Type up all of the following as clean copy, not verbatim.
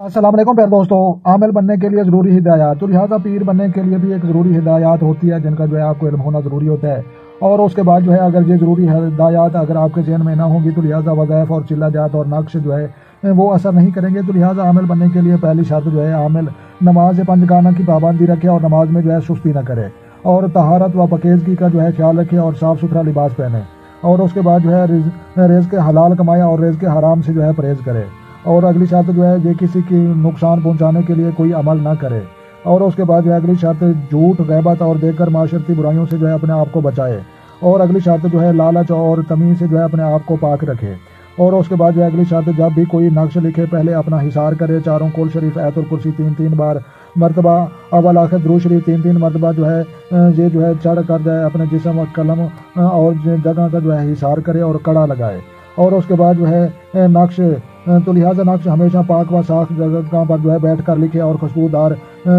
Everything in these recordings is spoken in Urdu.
السلام علیکم پیارے دوستو، عامل بننے کے لیے ضروری ہدایات، تو لہٰذا پیر بننے کے لیے بھی ایک ضروری ہدایات ہوتی ہے جن کا جو ہے آپ کو علم ہونا ضروری ہوتا ہے۔ اور اس کے بعد جو ہے اگر یہ ضروری ہدایات اگر آپ کے ذہن میں نہ ہوں گی تو لہٰذا وظائف اور چلہ جات اور نقش جو ہے وہ اثر نہیں کریں گے۔ تو لہٰذا عامل بننے کے لیے پہلی شرط جو ہے عامل نماز پنجگانہ کی پابندی رکھے اور نماز میں جو ہے سستی نہ کرے، اور طہارت و پاکیزگی کا جو ہے خیال رکھے اور صاف ستھرا لباس پہنے، اور اس کے بعد جو ہے رزق حلال کمائے اور رزق حرام سے جو ہے پرہیز کرے۔ اور اگلی شرط جو ہے یہ کسی کی نقصان پہنچانے کے لیے کوئی عمل نہ کرے۔ اور اس کے بعد جو ہے اگلی شرط جھوٹ، غیبت اور دیکھ کر معاشرتی برائیوں سے جو ہے اپنے آپ کو بچائے۔ اور اگلی شرط جو ہے لالچ اور تمیز سے جو ہے اپنے آپ کو پاک رکھے۔ اور اس کے بعد جو ہے اگلی شرط جب بھی کوئی نقش لکھے پہلے اپنا حصار کرے، چاروں قول شریف، آیت الکرسی 3 بار مرتبہ، اول آخر درود شریف 3 مرتبہ جو ہے یہ جو ہے چڑھ کر جائے اپنے جسم اور قلم اور جگہ کا جو ہے حصار کرے اور کڑا لگائے۔ اور اس کے بعد جو ہے نقش تو لہٰذا نقش ہمیشہ پاک و صاف جگہ پر جو ہے بیٹھ کر لکھے اور خوشبودار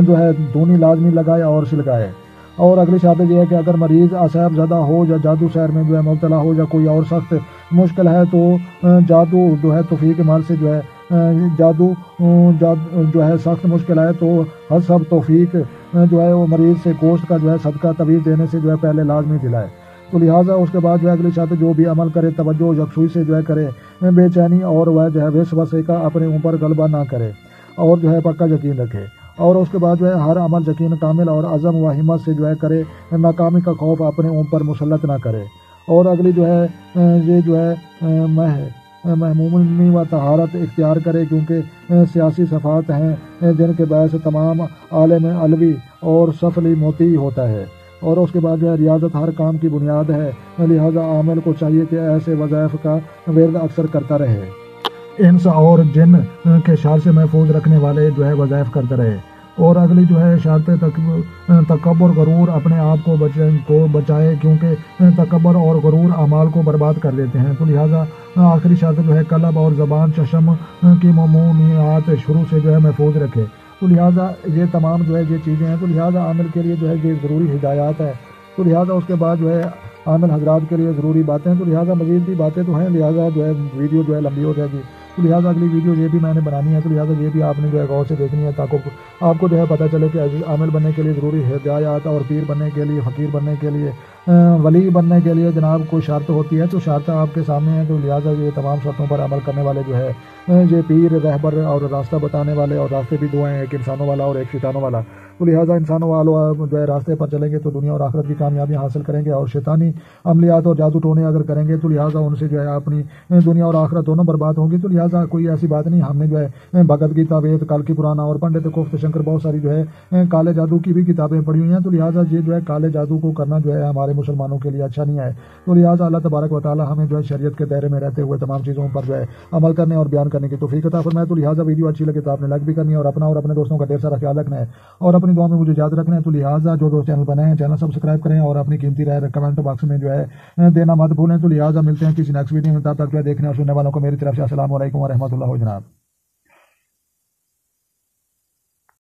جو ہے دھونی لازمی لگائے اور سلگائے۔ اور اگلی شرط یہ ہے کہ اگر مریض عصب زدہ ہو یا جادو سحر میں جو ہے مبتلا ہو یا کوئی اور سخت مشکل ہے تو جادو جو ہے توفیق عمل سے جو ہے جادو جو ہے سخت مشکل ہے تو حسب توفیق جو ہے وہ مریض سے گوشت کا جو ہے صدقہ طویل دینے سے جو ہے پہلے لازمی دلائے۔ تو لہٰذا اس کے بعد جو ہے اگلی شرط جو بھی عمل کرے توجہ یکسوئی سے جو ہے کرے، بے چینی اور وہ جو ہے وسوسے کا اپنے اوپر غلبہ نہ کرے، اور جو ہے پکا یقین رکھے۔ اور اس کے بعد جو ہے ہر عمل یقین کامل اور عزم و ہمت سے جو ہے کرے، ناکامی کا خوف اپنے اوپر مسلط نہ کرے۔ اور اگلی جو ہے یہ جو ہے محمومی و طہارت اختیار کرے، کیونکہ سیاسی صفات ہیں جن کے باعث تمام عالم علوی اور سفلی موتی ہوتا ہے۔ اور اس کے بعد جو ہے ریاضت ہر کام کی بنیاد ہے، لہذا عامل کو چاہیے کہ ایسے وظائف کا ورد اکثر کرتا رہے، انس اور جن کے شر سے محفوظ رکھنے والے جو ہے وظائف کرتا رہے۔ اور اگلی جو ہے شرط تکبر غرور اپنے آپ کو بچائے، کیونکہ تکبر اور غرور اعمال کو برباد کر دیتے ہیں۔ تو لہٰذا آخری شرط جو ہے قلب اور زبان چشم کی ممنوعات شروع سے جو ہے محفوظ رکھے۔ تو لہٰذا یہ تمام جو ہے یہ چیزیں ہیں، تو لہٰذا عامل کے لیے جو ہے یہ ضروری ہدایات ہے۔ تو لہٰذا اس کے بعد جو ہے عامل حضرات کے لیے ضروری باتیں، تو لہٰذا مزید بھی باتیں تو ہیں، لہٰذا جو ہے ویڈیو جو ہے لمبی ہو جائے گی، تو لہٰذا اگلی ویڈیو یہ بھی میں نے بنانی ہے، تو لہٰذا یہ بھی آپ نے جو ہے غور سے دیکھنی ہے تاکہ آپ کو جو ہے پتہ چلے کہ عامل بننے کے لیے ضروری ہدایات، اور پیر بننے کے لیے، فقیر بننے کے لیے، ولی بننے کے لیے جناب کوئی شرط ہوتی ہے، تو شرط آپ کے سامنے ہے۔ تو لہٰذا یہ تمام شرطوں پر عمل کرنے والے جو ہے یہ پیر، رہبر اور راستہ بتانے والے، اور راستے بھی دو ہیں، ایک انسانوں والا اور ایک شیطانوں والا۔ تو لہٰذا انسانوں والوں جو ہے راستے پر چلیں گے تو دنیا اور آخرت کی کامیابیاں حاصل کریں گے، اور شیطانی عملیات اور جادو ٹونے اگر کریں گے تو لہٰذا ان سے جو ہے اپنی دنیا اور آخرت دونوں برباد ہوں گی۔ تو لہٰذا کوئی ایسی بات نہیں، ہم نے جو ہے بھگت گیتا، وید، کلکی پرانا اور پنڈت کوفت شنکر بہت ساری جو ہے کالے جادو کی بھی کتابیں پڑھی ہوئی ہیں۔ تو لہٰذا یہ جو ہے کالے جادو کو کرنا جو ہے ہمارے مسلمانوں کے لیے اچھا نہیں ہے۔ تو لہٰذا اللہ تبارک و تعالیٰ ہمیں جو ہے شریعت کے دائرے میں رہتے ہوئے تمام چیزوں پر جو ہے عمل کرنے اور بیان کرنے کی توفیق عطا فرمائے۔ تو لہٰذا ویڈیو اچھی لگے تو آپ نے لائک بھی کرنی ہے، اور اپنا اور اپنے دوستوں کا ڈھیر سارا خیال رکھنا ہے، اور اپنی دعا میں مجھے یاد رکھنا ہے۔ تو لہٰذا جو دوست چینل بنائے ہیں چینل سبسکرائب کریں، اور اپنی قیمتی رائے کمنٹ باکس میں جو ہے دینا مت بھولیں۔ تو لہٰذا ملتے ہیں کسی نیکسٹ ویڈیو میں، تب تک جو ہے دیکھنے اور سننے والوں کو میری طرف سے السلام علیکم ورحمۃ اللہ جناب۔